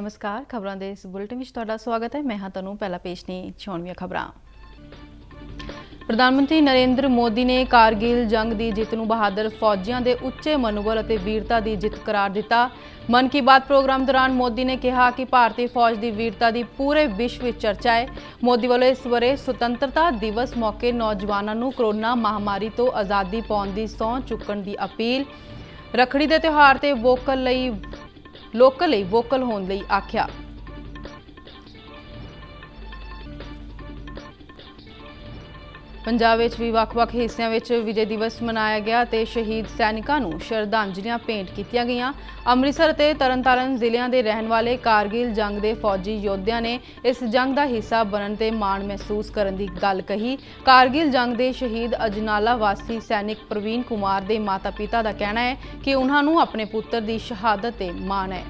नमस्कार खबरों के इस बुलेटिन में तुहाडा स्वागत है। मैं हाँ तनु पहला पेश ने छाउणवीआं खबरां। प्रधानमंत्री नरेंद्र मोदी ने कारगिल जंग की जित नूं बहादुर फौजियों के उच्चे मनोबल और वीरता की जित करार दिता। मन की बात प्रोग्राम दौरान मोदी ने कहा कि भारतीय फौज की वीरता की पूरे विश्व में चर्चा है। मोदी वालों इस वरे सुतंत्रता दिवस मौके नौजवानों नूं कोरोना महामारी तो आज़ादी पाउण की सौं चुकण की अपील। रखड़ी के त्यौहार ते लोकल ਲਈ वोकल होने ਲਈ आख्या। पंजाब भी ਵੱਖ-ਵੱਖ हिस्सों में विजय दिवस मनाया गया ते शहीद सैनिकों को श्रद्धांजलियां भेंट कीतियां गईयां। अमृतसर ते तरनताਰਨ ਜ਼ਿਲ੍ਹਿਆਂ ਦੇ रहने वाले कारगिल जंग के फौजी योद्धियां ने इस जंग का हिस्सा बनने ते माण महसूस करने की गल कही। कारगिल जंग के शहीद अजनाला वासी सैनिक प्रवीण कुमार के माता पिता का कहना है कि उन्होंने अपने पुत्र की शहादत ते माण है।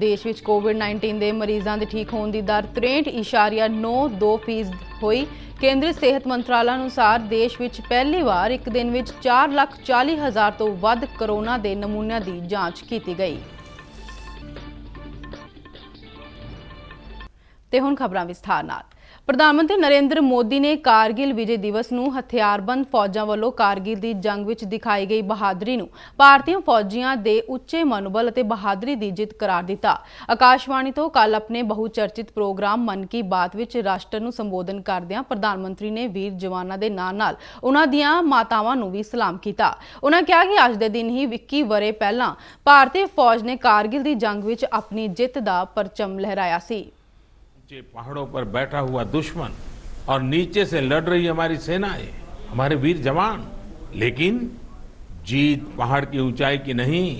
देश में कोविड-19 के मरीजों के ठीक होने की दर 63.92% हुई। केंद्रीय सेहत मंत्रालय अनुसार देश में पहली बार एक दिन में 4,40,000 तो वध कोरोना के नमूनों की जांच की गई। ते हुण खबरां विस्तार नाल। प्रधानमंत्री नरेंद्र मोदी ने कारगिल विजय दिवस नूं हथियारबंद फौजां वालों कारगिल की जंग विच दिखाई गई बहादुरी नूं भारतीय फौजियों के उच्चे मनोबल और बहादुरी की जित करार दिता। आकाशवाणी तो कल अपने बहुचर्चित प्रोग्राम मन की बात विच राष्ट्र नूं संबोधन करदिआं प्रधानमंत्री ने वीर जवानों के नाल उन्हां दीआं मातावां नूं भी सलाम कीता। उन्हां कहा कि अज दे दिन ही 21 वरे पहलां भारतीय फौज ने कारगिल की जंग विच अपनी जित का परचम लहराया सी। पहाड़ों पर बैठा हुआ दुश्मन और नीचे से लड़ रही हमारी सेनाएं, हमारे वीर जवान, लेकिन जीत पहाड़ की ऊंचाई की नहीं,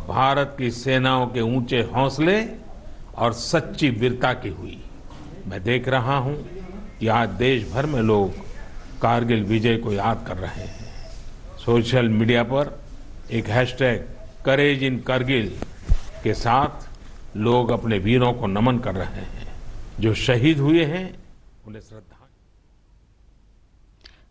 भारत की सेनाओं के ऊंचे हौसले और सच्ची वीरता की हुई। मैं देख रहा हूं कि आज देश भर में लोग कारगिल विजय को याद कर रहे हैं। सोशल मीडिया पर एक हैशटैग करेज इन कारगिल के साथ लोग अपने वीरों को नमन कर रहे हैं। जो शहीद हुए हैं उन्हें श्रद्धा।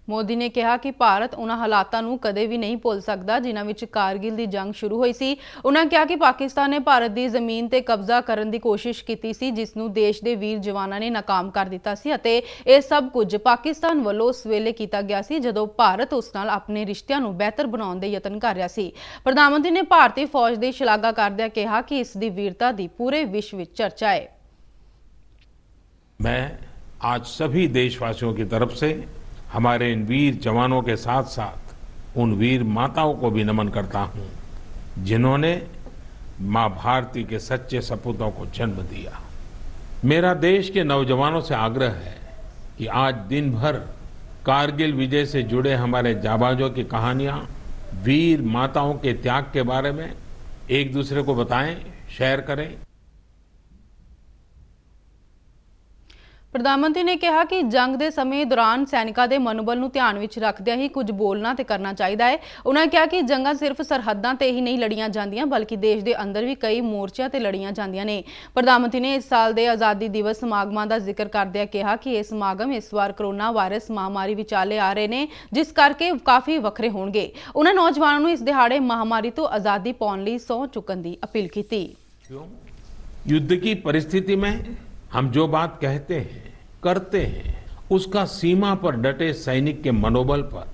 मोदी ने कहा कि भारत उन्हां हालातां नूं कदे भी नहीं भुल सकदा जिन्हां विच कारगिल की जंग शुरू हुई सी। उन्होंने कहा कि पाकिस्तान ने भारत की जमीन ते कब्जा करने की कोशिश की सी जिसनूं देश के वीर जवानों ने नाकाम कर दिता सी अते यह सब कुछ पाकिस्तान वालों उस वेले किया गया सी जदों भारत उस नाल अपने रिश्तिਆਂ नूं बेहतर बनाउण दे यतन कर रहा सी। प्रधानमंत्री ने भारतीय फौज की शलाघा करदिआं कहा कि इसकी वीरता की पूरे विश्व में चर्चा है। मैं आज सभी देशवासियों की तरफ से हमारे इन वीर जवानों के साथ साथ उन वीर माताओं को भी नमन करता हूं जिन्होंने मां भारती के सच्चे सपूतों को जन्म दिया। मेरा देश के नौजवानों से आग्रह है कि आज दिन भर कारगिल विजय से जुड़े हमारे जाबाजों की कहानियां, वीर माताओं के त्याग के बारे में एक दूसरे को बताएं, शेयर करें। प्रधानमंत्री ने कहा कि जंग के समय दौरान सैनिकों के मनोबल नूं ध्यान विच रखदिआं ही कुछ बोलना ते करना चाहिए है। उन्होंने कहा कि जंगां सिर्फ सरहदां ते ही नहीं लड़ियां जांदियां बल्कि देश के अंदर भी कई मोर्चों ते लड़ियां जांदियां ने। प्रधानमंत्री ने इस साल के आज़ादी दिवस समागमां का जिक्र करदिआं कहा कि ये समागम इस बार कोरोना वायरस महामारी विचाले आ रहे हैं जिस करके काफ़ी वखरे होणगे। उन्होंने नौजवानों नूं इस दिहाड़े महामारी तो आज़ादी पाउण लई सौं चुकण की अपील की। युद्ध की परिस्थिति में हम जो बात कहते हैं करते हैं उसका सीमा पर डटे सैनिक के मनोबल पर,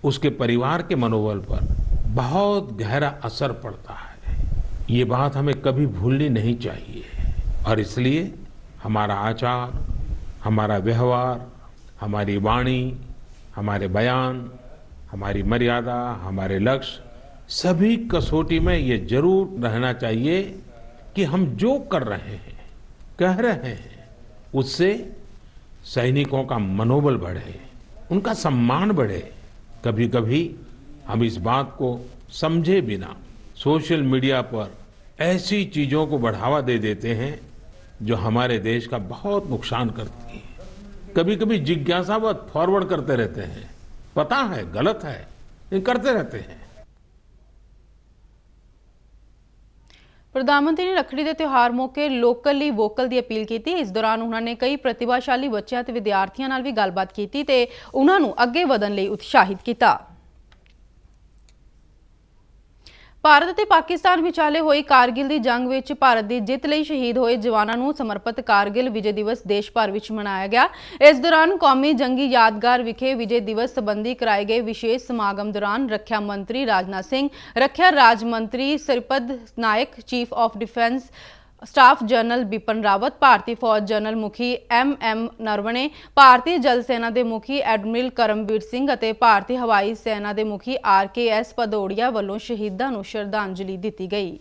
उसके परिवार के मनोबल पर बहुत गहरा असर पड़ता है। ये बात हमें कभी भूलनी नहीं चाहिए और इसलिए हमारा आचार, हमारा व्यवहार, हमारी वाणी, हमारे बयान, हमारी मर्यादा, हमारे लक्ष्य सभी कसौटी में ये जरूर रहना चाहिए कि हम जो कर रहे हैं, कह रहे हैं, उससे सैनिकों का मनोबल बढ़े, उनका सम्मान बढ़े। कभी कभी हम इस बात को समझे बिना सोशल मीडिया पर ऐसी चीजों को बढ़ावा दे देते हैं जो हमारे देश का बहुत नुकसान करती है। कभी कभी जिज्ञासावत फॉरवर्ड करते रहते हैं, पता है गलत है लेकिन करते रहते हैं। प्रधानमंत्री ने रखड़ी के त्यौहार मौके लोकल ਲਈ वोकल की अपील की। इस दौरान उन्होंने कई प्रतिभाशाली बच्चों और विद्यार्थियों नाल भी गलबात की ते उन्होंने अगे वधन ਲਈ उत्साहित किया। ਭਾਰਤ ਅਤੇ ਪਾਕਿਸਤਾਨ ਵਿਚਾਲੇ ਹੋਈ ਕਾਰਗਿਲ ਦੀ ਜੰਗ ਵਿੱਚ ਭਾਰਤ ਦੀ ਜਿੱਤ ਲਈ ਸ਼ਹੀਦ ਹੋਏ ਜਵਾਨਾਂ ਨੂੰ ਸਮਰਪਿਤ ਕਾਰਗਿਲ ਵਿਜੇ ਦਿਵਸ ਦੇਸ਼ ਭਰ ਵਿੱਚ ਮਨਾਇਆ ਗਿਆ। ਇਸ ਦੌਰਾਨ ਕੌਮੀ ਜੰਗੀ ਯਾਦਗਾਰ ਵਿਖੇ ਵਿਜੇ ਦਿਵਸ ਸੰਬੰਧੀ ਕਰਾਏ ਗਏ ਵਿਸ਼ੇਸ਼ ਸਮਾਗਮ ਦੌਰਾਨ ਰੱਖਿਆ ਮੰਤਰੀ ਰਾਜਨਾਥ ਸਿੰਘ, ਰੱਖਿਆ ਰਾਜ ਮੰਤਰੀ Shripad Naik, chief of defence staff general Bipin Rawat, भारतीय फौज जनरल मुखी MM नरवणे, भारतीय जल सेना के मुखी एडमिरल करमबीर सिंह और भारतीय हवाई सेना के मुखी RKS भदौड़िया वालों शहीदों को श्रद्धांजलि दी गई।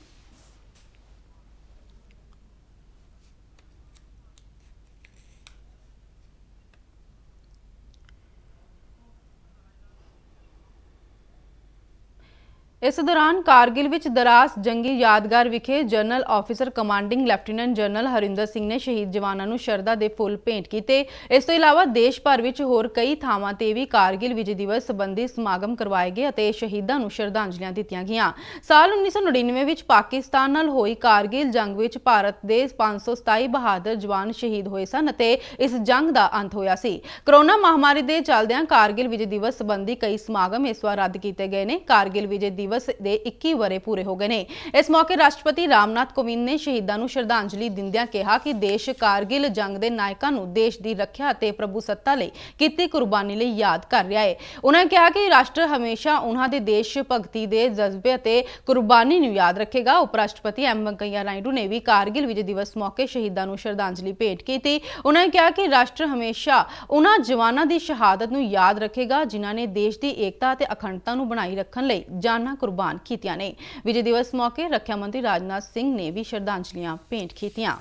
इस दौरान कारगिल विच दरास जंगी यादगार विखे general officer commanding lieutenant general Harinder Singh ने शहीद जवानों को शरधा के फुल भेंट किए। इस तो इलावा देश भर में होर कई थावां ते भी कारगिल विजय दिवस संबंधी समागम करवाए गए और शहीदों को श्रद्धांजलियां दित्तियां गईयां। साल 1999 विच पाकिस्तान नाल होई कारगिल जंग विच भारत के 527 बहादुर जवान शहीद होए सन ते इस जंग का अंत होया सी। कोरोना महामारी के चलदियां कारगिल विजय दिवस संबंधी कई समागम इस बार रद्द किए गए ने। कारगिल विजय दिवस ਦੇ 21 ਵਰੇ ਪੂਰੇ ਹੋ ਗਏ ਨੇ। ਇਸ ਮੌਕੇ ਰਾਸ਼ਟਰਪਤੀ ਰਾਮਨਾਥ ਕੋਵਿੰਦ ਨੇ ਸ਼ਹੀਦਾਂ ਨੂੰ ਸ਼ਰਧਾਂਜਲੀ ਦਿੰਦਿਆਂ ਕਿਹਾ ਕਿ ਦੇਸ਼ ਕਾਰਗਿਲ ਜੰਗ ਦੇ ਨਾਇਕਾਂ ਨੂੰ ਦੇਸ਼ ਦੀ ਰੱਖਿਆ ਅਤੇ ਪ੍ਰਭੂਸੱਤਾ ਲਈ ਕੀਤੀ ਕੁਰਬਾਨੀ ਲਈ ਯਾਦ ਕਰ ਰਿਹਾ ਹੈ। ਉਹਨਾਂ ਨੇ ਕਿਹਾ ਕਿ ਰਾਸ਼ਟਰ ਹਮੇਸ਼ਾ ਉਹਨਾਂ ਦੇ ਦੇਸ਼ ਭਗਤੀ ਦੇ ਜਜ਼ਬੇ ਅਤੇ ਕੁਰਬਾਨੀ ਨੂੰ ਯਾਦ ਰੱਖੇਗਾ। ਉਪ ਰਾਸ਼ਟਰਪਤੀ ਐਮ ਵੈਂਕਈਆ ਨਾਇਡੂ ਨੇ ਵੀ ਕਾਰਗਿਲ ਵਿਜੇ ਦਿਵਸ ਮੌਕੇ ਸ਼ਹੀਦਾਂ ਨੂੰ ਸ਼ਰਧਾਂਜਲੀ ਭੇਟ ਕੀਤੀ। ਉਹਨਾਂ ਨੇ ਕਿਹਾ ਕਿ ਰਾਸ਼ਟਰ ਹਮੇਸ਼ਾ ਉਹਨਾਂ ਜਵਾਨਾਂ ਦੀ ਸ਼ਹਾਦਤ ਨੂੰ ਯਾਦ ਰੱਖੇਗਾ ਜਿਨ੍ਹਾਂ ਨੇ ਦੇਸ਼ ਦੀ ਏਕਤਾ ਅਤੇ ਅਖੰਡਤਾ ਨੂੰ ਬਣਾਈ ਰੱਖਣ ਲਈ ਜਾਨਾਂ कुर्बान कीतियां ने। विजय दिवस मौके रक्षा मंत्री राजनाथ सिंह ने भी श्रद्धांजलियां भेंट कीतियां।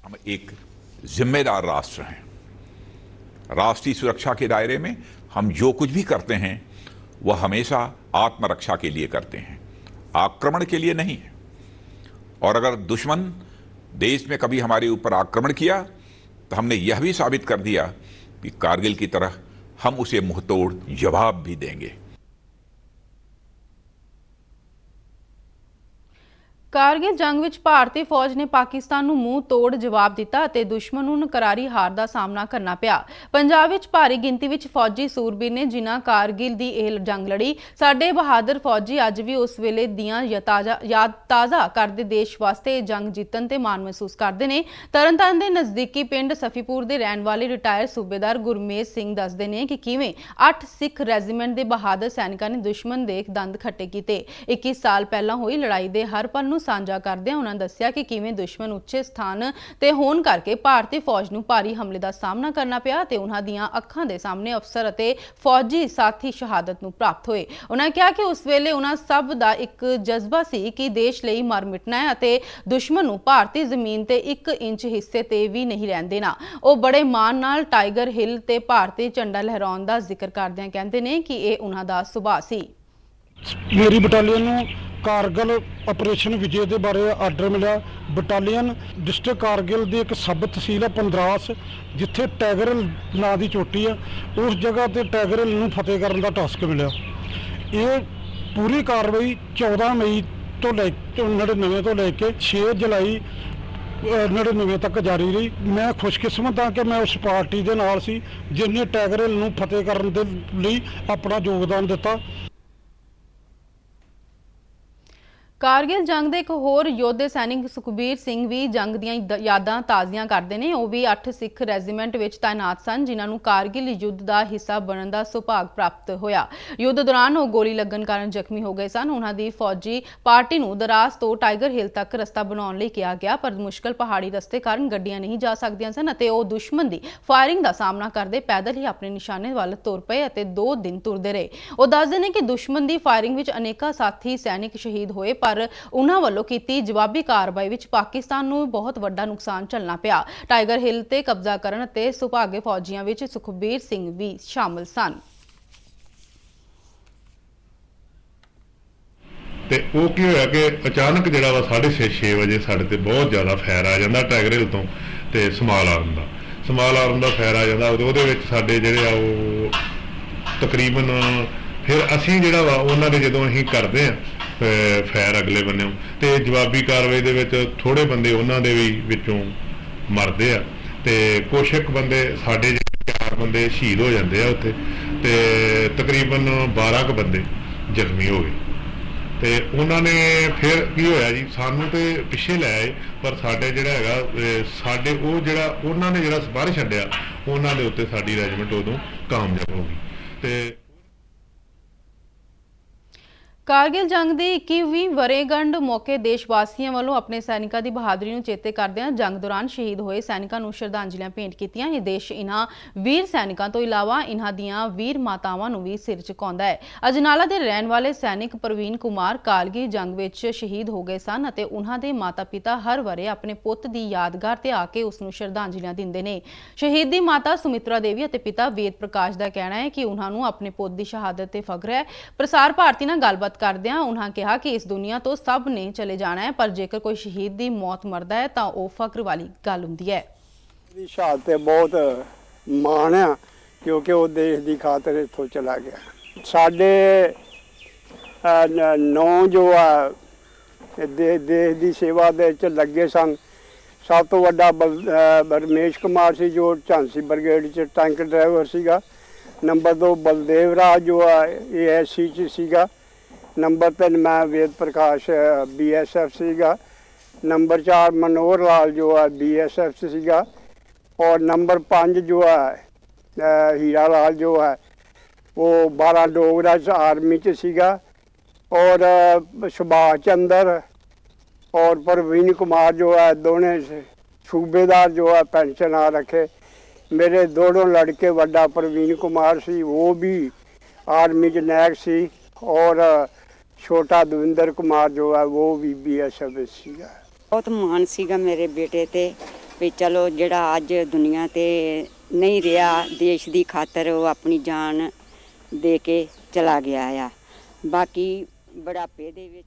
हम एक जिम्मेदार राष्ट्र हैं। राष्ट्रीय सुरक्षा के दायरे में हम जो कुछ भी करते हैं वह हमेशा आत्मरक्षा के लिए करते हैं, आक्रमण के लिए नहीं है। और अगर दुश्मन देश में कभी हमारे ऊपर आक्रमण किया तो हमने यह भी साबित कर दिया कि कारगिल की तरह हम उसे मुंहतोड़ जवाब भी देंगे। कारगिल जंग विच भारतीय फौज ने पाकिस्तान ਨੂੰ ਮੂੰਹ ਤੋੜ ਜਵਾਬ ਦਿੱਤਾ ਅਤੇ ਦੁਸ਼ਮਣ ਨੂੰ ਨਕਾਰੀ ਹਾਰ ਦਾ ਸਾਹਮਣਾ ਕਰਨਾ ਪਿਆ। ਪੰਜਾਬ ਵਿੱਚ ਭਾਰੀ ਗਿਣਤੀ ਵਿੱਚ ਫੌਜੀ ਸੂਰਬੀਰ ਨੇ ਜਿਨ੍ਹਾਂ ਕਾਰਗਿਲ ਦੀ ਇਹ ਜੰਗ ਲੜੀ। ਸਾਡੇ ਬਹਾਦਰ ਫੌਜੀ ਅੱਜ ਵੀ ਉਸ ਵੇਲੇ ਦੀਆਂ ਯਾਦ ਤਾਜ਼ਾ ਕਰਦੇ ਦੇਸ਼ ਵਾਸਤੇ ਇਹ ਜੰਗ ਜਿੱਤਣ ਤੇ ਮਾਣ ਮਹਿਸੂਸ ਕਰਦੇ ਨੇ। ਤਰਨਤਾਰਨ ਦੇ ਨਜ਼ਦੀਕੀ ਪਿੰਡ ਸਫੀਪੁਰ ਦੇ ਰਹਿਣ ਵਾਲੇ ਰਿਟਾਇਰ ਸੂਬੇਦਾਰ ਗੁਰਮੇਜ ਸਿੰਘ ਦੱਸਦੇ ਨੇ ਕਿ ਕਿਵੇਂ 8 ਸਿੱਖ ਰੈਜੀਮੈਂਟ ਦੇ ਬਹਾਦਰ ਸੈਨਿਕਾਂ ਨੇ ਦੁਸ਼ਮਣ ਦੇ ਦੰਦ ਖੱਟੇ ਕੀਤੇ। 21 ਸਾਲ ਪਹਿਲਾਂ ਹੋਈ ਲੜਾਈ ਦੇ ਹਰ ਪਲ ਨੂੰ ਸਾਂਝਾ ਕਰਦਿਆਂ ਉਹਨਾਂ ਦੱਸਿਆ ਕਿ ਕਿਵੇਂ ਦੁਸ਼ਮਣ ਉੱਚੇ ਸਥਾਨ ਤੇ ਹੋਣ ਕਰਕੇ ਭਾਰਤੀ ਫੌਜ ਨੂੰ ਭਾਰੀ ਹਮਲੇ ਦਾ ਸਾਹਮਣਾ ਕਰਨਾ ਪਿਆ ਤੇ ਉਹਨਾਂ ਦੀਆਂ ਅੱਖਾਂ ਦੇ ਸਾਹਮਣੇ ਅਫਸਰ ਅਤੇ ਫੌਜੀ ਸਾਥੀ ਸ਼ਹਾਦਤ ਨੂੰ ਪ੍ਰਾਪਤ ਹੋਏ। ਉਹਨਾਂ ਕਿਹਾ ਕਿ ਉਸ ਵੇਲੇ ਉਹਨਾਂ ਸਭ ਦਾ ਇੱਕ ਜਜ਼ਬਾ ਸੀ ਕਿ ਦੇਸ਼ ਲਈ ਮਰ ਮਿਟਣਾ ਹੈ ਅਤੇ ਦੁਸ਼ਮਣ ਨੂੰ ਭਾਰਤੀ ਜ਼ਮੀਨ ਤੇ 1 ਇੰਚ ਹਿੱਸੇ ਤੇ ਵੀ ਨਹੀਂ ਰਹਿਣ ਦੇਣਾ। ਉਹ ਬੜੇ ਮਾਣ ਨਾਲ ਟਾਈਗਰ ਹਿੱਲ ਤੇ ਭਾਰਤੀ ਝੰਡਾ ਲਹਿਰਾਉਣ ਦਾ ਜ਼ਿਕਰ ਕਰਦਿਆਂ ਕਹਿੰਦੇ ਨੇ ਕਿ ਇਹ ਉਹਨਾਂ ਦਾ ਸੁਭਾਅ ਸੀ। ਮੇਰੀ ਬਟਾਲੀਅਨ ਨੂੰ कारगिल ऑपरेशन विजय के बारे आर्डर मिला। बटालीयन डिस्ट्रिक्ट कारगिल की एक सब तहसील है पंद्रास, जिथे टाइगर हिल नां की चोटी है, उस जगह पर टाइगर हिल नूं फतेह करने का टास्क मिला। ये पूरी कार्रवाई 14 मई तो 99 तो लैके 6 जुलाई 99 तक जारी रही। मैं खुशकिस्मत हाँ कि मैं उस पार्टी के नाल सी जिन्हें टाइगर हिल नूं फतेह करने दे लई अपना योगदान दिता। कारगिल जंग ਦੇ ਇੱਕ ਹੋਰ ਯੋਧੇ ਸੈਨਿਕ ਸੁਖਬੀਰ ਸਿੰਘ ਵੀ ਜੰਗ ਦੀਆਂ ਯਾਦਾਂ ਤਾਜ਼ੀਆਂ ਕਰਦੇ ਨੇ। ਉਹ ਵੀ 8 ਸਿੱਖ ਰੈਜੀਮੈਂਟ ਵਿੱਚ ਤਾਇਨਾਤ ਸਨ ਜਿਨ੍ਹਾਂ ਨੂੰ ਕਾਰਗਿਲ ਯੁੱਧ ਦਾ ਹਿੱਸਾ ਬਣਨ ਦਾ ਸੁਭਾਗ ਪ੍ਰਾਪਤ ਹੋਇਆ। ਯੁੱਧ ਦੌਰਾਨ ਉਹ ਗੋਲੀ ਲੱਗਣ ਕਾਰਨ ਜ਼ਖਮੀ ਹੋ ਗਏ ਸਨ। ਉਹਨਾਂ ਦੀ ਫੌਜੀ ਪਾਰਟੀ ਨੂੰ ਦਰਾਸ ਤੋਂ ਟਾਈਗਰ ਹਿੱਲ ਤੱਕ ਰਸਤਾ ਬਣਾਉਣ ਲਈ ਕਿਹਾ ਗਿਆ, ਪਰ ਮੁਸ਼ਕਲ ਪਹਾੜੀ ਰਸਤੇ ਕਾਰਨ ਗੱਡੀਆਂ ਨਹੀਂ ਜਾ ਸਕਦੀਆਂ ਸਨ ਅਤੇ ਉਹ ਦੁਸ਼ਮਣ ਦੀ ਫਾਇਰਿੰਗ ਦਾ ਸਾਹਮਣਾ ਕਰਦੇ ਪੈਦਲ ਹੀ ਆਪਣੇ ਨਿਸ਼ਾਨੇ ਵੱਲ ਤੁਰ ਪਏ ਅਤੇ 2 ਦਿਨ ਤੁਰਦੇ ਰਹੇ। ਉਹ ਦੱਸਦੇ ਨੇ ਕਿ ਦੁਸ਼ਮਣ ਦੀ ਫਾਇਰਿੰਗ ਵਿੱਚ ਅਨੇਕਾਂ ਸਾਥੀ ਸੈਨਿਕ ਸ਼ਹੀਦ ਹੋਏ, ਪਰ ਉਹਨਾਂ ਵੱਲੋਂ ਕੀਤੀ ਜਵਾਬੀ ਕਾਰਵਾਈ ਵਿੱਚ ਪਾਕਿਸਤਾਨ ਨੂੰ ਬਹੁਤ ਵੱਡਾ ਨੁਕਸਾਨ ਝੱਲਣਾ ਪਿਆ। ਟਾਈਗਰ ਹਿੱਲ ਤੇ ਕਬਜ਼ਾ ਕਰਨ ਅਤੇ ਸੁਭਾਗੇ ਫੌਜੀਆਂ ਵਿੱਚ ਸੁਖਬੀਰ ਸਿੰਘ ਵੀ ਸ਼ਾਮਲ ਸਨ। ਤੇ ਉਹ ਕੀ ਹੋਇਆ ਕਿ ਅਚਾਨਕ ਜਿਹੜਾ ਵਾ 6:30 ਵਜੇ ਸਾਡੇ ਤੇ ਬਹੁਤ ਜ਼ਿਆਦਾ ਫਾਇਰ ਆ ਜਾਂਦਾ ਟਾਈਗਰ ਹਿੱਲ ਤੋਂ ਤੇ ਸਮਾਲ ਆਰਮ ਦਾ ਫਾਇਰ ਆ ਜਾਂਦਾ। ਉਹਦੇ ਵਿੱਚ ਸਾਡੇ ਜਿਹੜੇ ਆ ਉਹ ਤਕਰੀਬਨ ਫਿਰ ਅਸੀਂ ਜਿਹੜਾ ਵਾ ਉਹਨਾਂ ਦੇ ਜਦੋਂ ਅਸੀਂ ਕਰਦੇ ਆ ਫਾਇਰ ਅਗਲੇ ਬੰਨਿਓ ਤੇ ਜਵਾਬੀ ਕਾਰਵਾਈ ਦੇ ਵਿੱਚ ਥੋੜੇ ਬੰਦੇ ਉਹਨਾਂ ਦੇ ਵੀ ਵਿੱਚੋਂ ਮਰਦੇ ਆ ਤੇ ਕੁਛ ਇੱਕ ਬੰਦੇ ਸਾਡੇ 4 ਬੰਦੇ ਸ਼ਹੀਦ ਹੋ ਜਾਂਦੇ ਆ ਉੱਥੇ ਤੇ ਤਕਰੀਬਨ 12 ਕੁ ਬੰਦੇ ਜ਼ਖਮੀ ਹੋ ਗਏ। ਤੇ ਉਹਨਾਂ ਨੇ ਫਿਰ ਕੀ ਹੋਇਆ ਜੀ, ਸਾਨੂੰ ਤੇ ਪਿੱਛੇ ਲੈ ਆਏ, ਪਰ ਸਾਡੇ ਜਿਹੜਾ ਹੈਗਾ ਸਾਡੇ ਉਹ ਜਿਹੜਾ ਉਹਨਾਂ ਨੇ ਜਿਹੜਾ ਬਾਹਰ ਛੱਡਿਆ, ਉਹਨਾਂ ਦੇ ਉੱਤੇ ਸਾਡੀ ਰੈਜੀਮੈਂਟ ਉਦੋਂ ਕਾਮਯਾਬ ਹੋ ਗਈ। ਤੇ ਕਾਰਗਿਲ ਜੰਗ ਦੀ 21ਵੀਂ ਵਰ੍ਹੇਗੰਢ ਮੌਕੇ ਦੇਸ਼ ਵਾਸੀਆਂ ਵੱਲੋਂ ਆਪਣੇ ਸੈਨਿਕਾਂ ਦੀ ਬਹਾਦਰੀ ਨੂੰ ਚੇਤੇ ਕਰਦਿਆਂ ਜੰਗ ਦੌਰਾਨ ਸ਼ਹੀਦ ਹੋਏ ਸੈਨਿਕਾਂ ਨੂੰ ਸ਼ਰਧਾਂਜਲੀਆਂ ਭੇਂਟ ਕੀਤੀਆਂ। ਇਹ ਦੇਸ਼ ਇਨ੍ਹਾਂ ਵੀਰ ਸੈਨਿਕਾਂ ਤੋਂ ਇਲਾਵਾ ਇਨ੍ਹਾਂ ਦੀਆਂ ਵੀਰ ਮਾਤਾਵਾਂ ਨੂੰ ਵੀ ਸਿਰ ਝੁਕਾਉਂਦਾ ਹੈ। ਅਜਨਾਲਾ ਦੇ ਰਹਿਣ ਵਾਲੇ ਸੈਨਿਕ ਪ੍ਰਵੀਨ ਕੁਮਾਰ ਕਾਰਗਿਲ ਜੰਗ ਵਿੱਚ ਸ਼ਹੀਦ ਹੋ ਗਏ ਸਨ ਅਤੇ ਉਨ੍ਹਾਂ ਦੇ ਮਾਤਾ-ਪਿਤਾ ਹਰ ਵਰ੍ਹੇ ਆਪਣੇ ਪੁੱਤ ਦੀ ਯਾਦਗਾਰ ਤੇ ਆ ਕੇ ਉਸ ਨੂੰ ਸ਼ਰਧਾਂਜਲੀਆਂ ਦਿੰਦੇ ਨੇ। ਸ਼ਹੀਦ ਦੀ ਮਾਤਾ ਸੁਮਿਤਰਾ ਦੇਵੀ ਅਤੇ ਪਿਤਾ ਵੇਦ ਪ੍ਰਕਾਸ਼ ਦਾ ਕਹਿਣਾ ਹੈ ਕਿ ਉਨ੍ਹਾਂ ਨੂੰ ਆਪਣੇ ਪੁੱਤ ਦੀ ਸ਼ਹਾਦਤ ਤੇ ਫਖਰ ਹੈ। ਪ੍ਰਸਾਰ ਭਾਰਤੀ ਨਾਲ ਗੱਲਬਾਤ ਕਰਦਿਆਂ ਉਨ੍ਹਾਂ ਕਿਹਾ ਕਿ ਇਸ ਦੁਨੀਆ ਤੋਂ ਸਭ ਨੇ ਚਲੇ ਜਾਣਾ ਹੈ, ਪਰ ਜੇਕਰ ਕੋਈ ਸ਼ਹੀਦ ਦੀ ਮੌਤ ਮਰਦਾ ਹੈ ਤਾਂ ਉਹ ਫਖਰ ਵਾਲੀ ਗੱਲ ਹੁੰਦੀ ਹੈ। ਦੀ ਸ਼ਹਾਦਤ ਤੇ ਬਹੁਤ ਮਾਣ ਆ, ਕਿਉਂਕਿ ਉਹ ਦੇਸ਼ ਦੀ ਖਾਤਰ ਇੱਥੋਂ ਚਲਾ ਗਿਆ। ਸਾਡੇ ਨੌ ਜੋ ਆ ਦੇਸ਼ ਦੀ ਸੇਵਾ ਦੇ ਵਿੱਚ ਲੱਗੇ ਸਨ। ਸਭ ਤੋਂ ਵੱਡਾ ਰਮੇਸ਼ ਕੁਮਾਰ ਸੀ, ਜੋ ਝਾਂਸੀ ਬ੍ਰਿਗੇਡ 'ਚ ਟੈਂਕ ਡਰਾਈਵਰ ਸੀਗਾ। ਨੰਬਰ 2 ਬਲਦੇਵ ਰਾਜ ਜੋ ਆ ASC 'ਚ ਸੀਗਾ। ਨੰਬਰ 3 ਮੈਂ ਵੇਦ ਪ੍ਰਕਾਸ਼ BSF ਸੀਗਾ। ਨੰਬਰ 4 ਮਨੋਹਰ ਲਾਲ ਜੋ ਹੈ BSF 'ਚ ਸੀਗਾ। ਔਰ ਨੰਬਰ 5 ਜੋ ਹੈ ਹੀਰਾ ਲਾਲ ਜੋ ਹੈ ਉਹ 12 ਡੋਗਰਾ ਆਰਮੀ 'ਚ ਸੀਗਾ। ਔਰ ਸੁਭਾਸ਼ ਚੰਦਰ और प्रवीण कुमार जो है दोनों सूबेदार जो है पेंशन आ रखे। मेरे दोनों लड़के बड़ा प्रवीण कुमार सी, वो भी आर्मी च नायक सी, और छोटा दविंदर कुमार जो है वो भी BSF सीगा। बहुत मान सीगा मेरे बेटे ते भी चलो जिहड़ा अज दुनिया ते नहीं रहा, देश दी खातर वो अपनी जान दे के चला गया आ। बाकी बुढ़ापे दे विच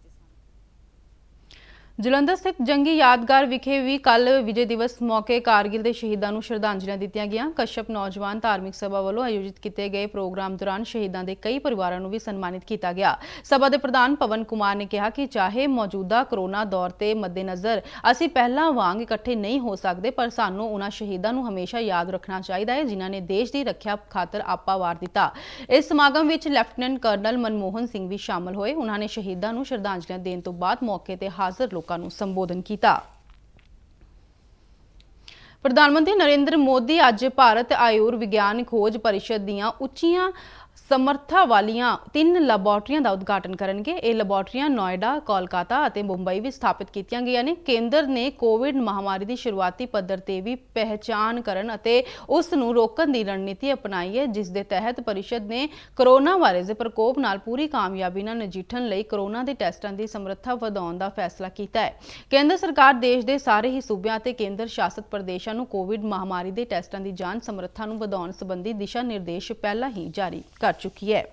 ਜਲੰਧਰ ਸਥਿਤ ਜੰਗੀ ਯਾਦਗਾਰ ਵਿਖੇ ਵੀ ਕੱਲ ਵਿਜੇ ਦਿਵਸ ਮੌਕੇ ਕਾਰਗਿਲ ਦੇ ਸ਼ਹੀਦਾਂ ਨੂੰ ਸ਼ਰਧਾਂਜਲੀਆਂ ਦਿੱਤੀਆਂ ਗਈਆਂ। ਕਸ਼ਪ ਨੌਜਵਾਨ ਧਾਰਮਿਕ ਸਭਾ ਵੱਲੋਂ ਆਯੋਜਿਤ ਕੀਤੇ ਗਏ ਪ੍ਰੋਗਰਾਮ ਦੌਰਾਨ ਸ਼ਹੀਦਾਂ ਦੇ ਕਈ ਪਰਿਵਾਰਾਂ ਨੂੰ ਵੀ ਸਨਮਾਨਿਤ ਕੀਤਾ ਗਿਆ। ਸਭਾ ਦੇ ਪ੍ਰਧਾਨ ਪਵਨ ਕੁਮਾਰ ਨੇ ਕਿਹਾ ਕਿ ਚਾਹੇ ਮੌਜੂਦਾ ਕਰੋਨਾ ਦੌਰ ਤੇ ਮੱਦੇਨਜ਼ਰ ਅਸੀਂ ਪਹਿਲਾਂ ਵਾਂਗ ਇਕੱਠੇ ਨਹੀਂ ਹੋ ਸਕਦੇ, ਪਰ ਸਾਨੂੰ ਉਹਨਾਂ ਸ਼ਹੀਦਾਂ ਨੂੰ ਹਮੇਸ਼ਾ ਯਾਦ ਰੱਖਣਾ ਚਾਹੀਦਾ ਹੈ ਜਿਨ੍ਹਾਂ ਨੇ ਦੇਸ਼ ਦੀ ਰੱਖਿਆ ਖਾਤਰ ਆਪਾ ਵਾਰ ਦਿੱਤਾ। ਇਸ ਸਮਾਗਮ ਵਿੱਚ ਲੈਫਟੀਨੈਂਟ ਕਰਨਲ ਮਨਮੋਹਨ ਸਿੰਘ ਵੀ ਸ਼ਾਮਲ ਹੋਏ। ਉਹਨਾਂ ਨੇ ਸ਼ਹੀਦਾਂ ਨੂੰ ਸ਼ਰਧਾਂਜਲੀਆਂ ਦੇਣ ਤੋਂ ਬਾਅਦ ਮੌਕੇ ਤੇ ਹਾਜ਼ਰ ਲੋਕਾਂ ਨੂੰ ਸੰਬੋਧਨ ਕੀਤਾ। ਪ੍ਰਧਾਨ ਮੰਤਰੀ ਨਰਿੰਦਰ ਮੋਦੀ ਅੱਜ ਭਾਰਤ ਆਯੁਰਵਿਗਿਆਨ ਖੋਜ ਪਰਿਸ਼ਦ ਦੀਆਂ ਉੱਚੀਆਂ ਸਮਰੱਥਾ ਵਾਲੀਆਂ 3 ਲੈਬੋਰਟਰੀਆਂ ਦਾ ਉਦਘਾਟਨ ਕਰਨਗੇ। ਇਹ ਲੈਬੋਰਟਰੀਆਂ ਨੋਇਡਾ, ਕੋਲਕਾਤਾ ਅਤੇ ਮੁੰਬਈ ਵਿੱਚ ਸਥਾਪਿਤ ਕੀਤੀਆਂ ਗਈਆਂ ਨੇ। ਕੇਂਦਰ ਨੇ ਕੋਵਿਡ ਮਹਾਮਾਰੀ ਦੀ ਸ਼ੁਰੂਆਤੀ ਪੱਧਰ ਤੇ ਵੀ ਪਹਿਚਾਣ ਕਰਨ ਅਤੇ ਉਸ ਨੂੰ ਰੋਕਣ ਦੀ ਰਣਨੀਤੀ ਅਪਣਾਈ ਹੈ, ਜਿਸ ਦੇ ਤਹਿਤ ਪਰਿਸ਼ਦ ਨੇ ਕੋਰੋਨਾ ਵਾਇਰਸ ਦੇ ਪ੍ਰਕੋਪ ਨਾਲ ਪੂਰੀ ਕਾਮਯਾਬੀ ਨਾਲ ਨਜਿੱਠਣ ਲਈ ਕੋਰੋਨਾ ਦੇ ਟੈਸਟਾਂ ਦੀ ਸਮਰੱਥਾ ਵਧਾਉਣ ਦਾ ਫੈਸਲਾ ਕੀਤਾ ਹੈ। ਕੇਂਦਰ ਸਰਕਾਰ ਦੇਸ਼ ਦੇ ਸਾਰੇ ਹੀ ਸੂਬਿਆਂ ਅਤੇ ਕੇਂਦਰ ਸ਼ਾਸਤ ਪ੍ਰਦੇਸ਼ਾਂ ਨੂੰ ਕੋਵਿਡ ਮਹਾਮਾਰੀ ਦੇ ਟੈਸਟਾਂ ਦੀ ਜਾਂਚ ਸਮਰੱਥਾ ਨੂੰ ਵਧਾਉਣ ਸੰਬੰਧੀ ਦਿਸ਼ਾ ਨਿਰਦੇਸ਼ ਪਹਿਲਾਂ ਹੀ ਜਾਰੀ ਕਰ ਚੁੱਕੀ ਹੈ।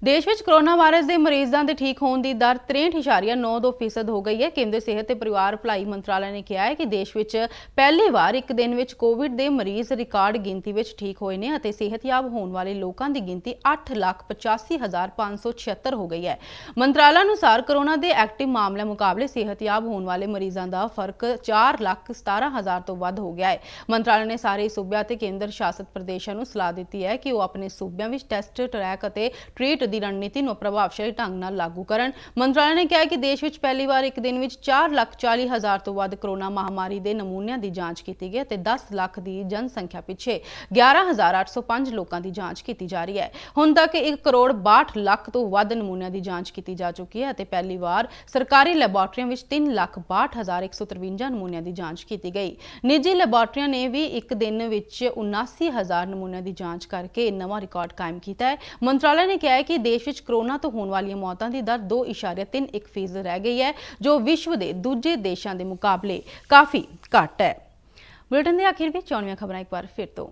ਦੇਸ਼ ਵਿੱਚ ਕੋਰੋਨਾ ਵਾਇਰਸ ਦੇ ਮਰੀਜ਼ਾਂ ਦੇ ਠੀਕ ਹੋਣ ਦੀ ਦਰ 63.92% ਹੋ ਗਈ ਹੈ। ਕੇਂਦਰ ਸਿਹਤ ਤੇ ਪਰਿਵਾਰ ਭਲਾਈ ਮੰਤਰਾਲਾ ਨੇ ਕਿਹਾ ਹੈ ਕਿ ਦੇਸ਼ ਵਿੱਚ ਪਹਿਲੀ ਵਾਰ ਇੱਕ ਦਿਨ ਵਿੱਚ ਕੋਵਿਡ ਦੇ ਮਰੀਜ਼ ਰਿਕਾਰਡ ਗਿਣਤੀ ਵਿੱਚ ਠੀਕ ਹੋਏ ਨੇ ਅਤੇ ਸਿਹਤਯਾਬ ਹੋਣ ਵਾਲੇ ਲੋਕਾਂ ਦੀ ਗਿਣਤੀ 8,85,576 ਹੋ ਗਈ ਹੈ। ਮੰਤਰਾਲਾ ਅਨੁਸਾਰ ਕੋਰੋਨਾ ਦੇ ਐਕਟਿਵ ਮਾਮਲਿਆਂ ਮੁਕਾਬਲੇ ਸਿਹਤਯਾਬ ਹੋਣ ਵਾਲੇ ਮਰੀਜ਼ਾਂ ਦਾ ਫਰਕ 4,17,000 ਤੋਂ ਵੱਧ ਹੋ ਗਿਆ ਹੈ। ਮੰਤਰਾਲਾ ਨੇ ਸਾਰੇ ਸੂਬਿਆਂ ਤੇ ਕੇਂਦਰ ਸ਼ਾਸਤ ਪ੍ਰਦੇਸ਼ਾਂ ਨੂੰ ਸਲਾਹ ਦਿੱਤੀ ਹੈ ਕਿ ਉਹ ਆਪਣੇ ਸੂਬਿਆਂ ਵਿੱਚ ਟੈਸਟ, ਟਰੈਕ ਅਤੇ ਟ੍ਰੀਟ ਦੀ ਰਣਨੀਤੀ ਨੂੰ ਪ੍ਰਭਾਵਸ਼ਾਲੀ ਢੰਗ ਨਾਲ ਲਾਗੂ ਕਰਨ। ਮੰਤਰਾਲੇ ਨੇ ਕਿਹਾ ਕਿ ਦੇਸ਼ ਵਿੱਚ ਪਹਿਲੀ ਵਾਰ ਇੱਕ ਦਿਨ ਵਿੱਚ 4,40,000 ਤੋਂ ਵੱਧ ਕੋਰੋਨਾ ਮਹਾਮਾਰੀ ਦੇ ਨਮੂਨਿਆਂ ਦੀ ਜਾਂਚ ਕੀਤੀ ਗਈ ਅਤੇ 10 ਲੱਖ ਦੀ ਜਨਸੰਖਿਆ ਪਿੱਛੇ 11,805 ਲੋਕਾਂ ਦੀ ਜਾਂਚ ਕੀਤੀ ਜਾ ਰਹੀ ਹੈ। ਹੁਣ ਤੱਕ 1,62,00,000 ਤੋਂ ਵੱਧ ਨਮੂਨਿਆਂ ਦੀ ਜਾਂਚ ਕੀਤੀ ਜਾ ਚੁੱਕੀ ਹੈ ਅਤੇ ਪਹਿਲੀ ਵਾਰ ਸਰਕਾਰੀ ਲੈਬੋਰਟਰੀਆਂ ਵਿੱਚ 3,62,153 ਨਮੂਨਿਆਂ ਦੀ ਜਾਂਚ ਕੀਤੀ ਗਈ। ਨਿੱਜੀ ਲੈਬੋਰਟਰੀਆਂ ਨੇ ਵੀ ਇੱਕ ਦਿਨ ਵਿੱਚ 79,000 ਨਮੂਨਿਆਂ ਦੀ ਜਾਂਚ ਕਰਕੇ ਨਵਾਂ ਰਿਕਾਰਡ ਕਾਇਮ ਕੀਤਾ ਹੈ। ਮੰਤਰਾਲੇ ਨੇ ਕਿਹਾ ਹੈ ਕਿ ਦੇਸ਼ ਵਿੱਚ ਕੋਰੋਨਾ ਤੋਂ ਹੋਣ ਵਾਲੀਆਂ ਮੌਤਾਂ ਦੀ ਦਰ 2.31% ਰਹਿ ਗਈ ਹੈ, ਜੋ ਵਿਸ਼ਵ ਦੇ ਦੂਜੇ ਦੇਸ਼ਾਂ ਦੇ ਮੁਕਾਬਲੇ ਕਾਫੀ ਘੱਟ ਹੈ। ਬੁਲੇਟਿਨ ਦੇ ਆਖਿਰ ਵਿੱਚ ਚੋਣਵੀਆਂ ਖਬਰਾਂ ਇੱਕ ਵਾਰ ਫਿਰ ਤੋਂ।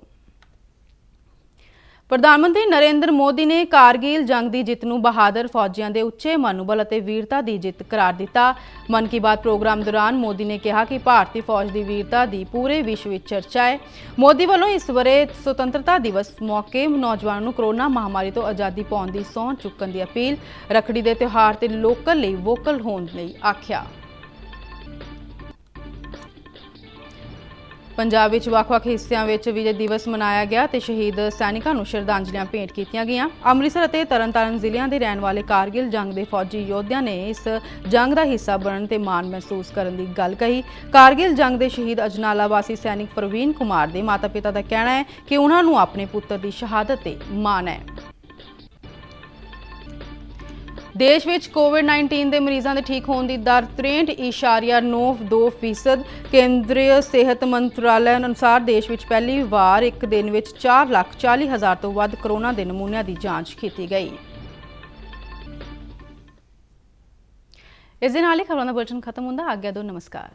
ਪ੍ਰਧਾਨ ਮੰਤਰੀ ਨਰਿੰਦਰ ਮੋਦੀ ਨੇ ਕਾਰਗਿਲ ਜੰਗ ਦੀ ਜਿੱਤ ਨੂੰ ਬਹਾਦਰ ਫੌਜੀਆਂ ਦੇ ਉੱਚੇ ਮਨੋਬਲ ਅਤੇ ਵੀਰਤਾ ਦੀ ਜਿੱਤ ਕਰਾਰ ਦਿੱਤਾ। ਮਨ ਕੀ ਬਾਤ ਪ੍ਰੋਗਰਾਮ ਦੌਰਾਨ ਮੋਦੀ ਨੇ ਕਿਹਾ ਕਿ ਭਾਰਤੀ ਫੌਜ ਦੀ ਵੀਰਤਾ ਦੀ ਪੂਰੇ ਵਿਸ਼ਵ ਵਿੱਚ ਚਰਚਾ ਹੈ। ਮੋਦੀ ਵੱਲੋਂ ਇਸ ਵਰ੍ਹੇ ਸੁਤੰਤਰਤਾ ਦਿਵਸ ਮੌਕੇ ਨੌਜਵਾਨਾਂ ਨੂੰ ਕੋਰੋਨਾ ਮਹਾਮਾਰੀ ਤੋਂ ਆਜ਼ਾਦੀ ਪਾਉਣ ਦੀ ਸਹੁੰ ਚੁੱਕਣ ਦੀ ਅਪੀਲ, ਰੱਖੜੀ ਦੇ ਤਿਉਹਾਰ ਤੇ ਲੋਕਲ ਲਈ ਵੋਕਲ ਹੋਣ ਲਈ ਆਖਿਆ। ਪੰਜਾਬ ਵਿੱਚ ਵੱਖ-ਵੱਖ ਹਿੱਸਿਆਂ ਵਿੱਚ ਵਿਜੇ ਦਿਵਸ ਮਨਾਇਆ ਗਿਆ ਤੇ ਸ਼ਹੀਦ ਸੈਨਿਕਾਂ ਨੂੰ ਸ਼ਰਧਾਂਜਲੀਆਂ ਭੇਂਟ ਕੀਤੀਆਂ ਗਈਆਂ। ਅੰਮ੍ਰਿਤਸਰ ਅਤੇ ਤਰਨਤਾਰਨ ਜ਼ਿਲ੍ਹਿਆਂ ਦੇ ਰਹਿਣ ਵਾਲੇ ਕਾਰਗਿਲ ਜੰਗ ਦੇ ਫੌਜੀ ਯੋਧਿਆਂ ਨੇ ਇਸ ਜੰਗ ਦਾ ਹਿੱਸਾ ਬਣਨ ਤੇ ਮਾਣ ਮਹਿਸੂਸ ਕਰਨ ਦੀ ਗੱਲ ਕਹੀ। ਕਾਰਗਿਲ ਜੰਗ ਦੇ ਸ਼ਹੀਦ ਅਜਨਾਲਾ ਵਾਸੀ ਸੈਨਿਕ ਪ੍ਰਵੀਨ ਕੁਮਾਰ ਦੇ ਮਾਤਾ-ਪਿਤਾ ਦਾ ਕਹਿਣਾ ਹੈ ਕਿ ਉਹਨਾਂ ਨੂੰ ਆਪਣੇ ਪੁੱਤਰ ਦੀ ਸ਼ਹਾਦਤ ਤੇ ਮਾਣ ਹੈ। ਦੇਸ਼ ਵਿੱਚ ਕੋਵਿਡ-19 ਦੇ ਮਰੀਜ਼ਾਂ ਦੇ ਠੀਕ ਹੋਣ ਦੀ ਦਰ 63.92%। ਕੇਂਦਰੀ ਸਿਹਤ ਮੰਤਰਾਲੇ ਅਨੁਸਾਰ ਦੇਸ਼ ਵਿੱਚ ਪਹਿਲੀ ਵਾਰ ਇੱਕ ਦਿਨ ਵਿੱਚ 4,40,000 ਤੋਂ ਵੱਧ ਕੋਰੋਨਾ ਦੇ ਨਮੂਨਿਆਂ ਦੀ ਜਾਂਚ ਕੀਤੀ ਗਈ। ਇਸ ਦੇ ਨਾਲ ਹੀ ਖਬਰਾਂ ਦਾ ਬੁਲੇਟਿਨ ਖਤਮ ਹੁੰਦਾ। ਆਗਿਆ ਦਿਓ, ਨਮਸਕਾਰ।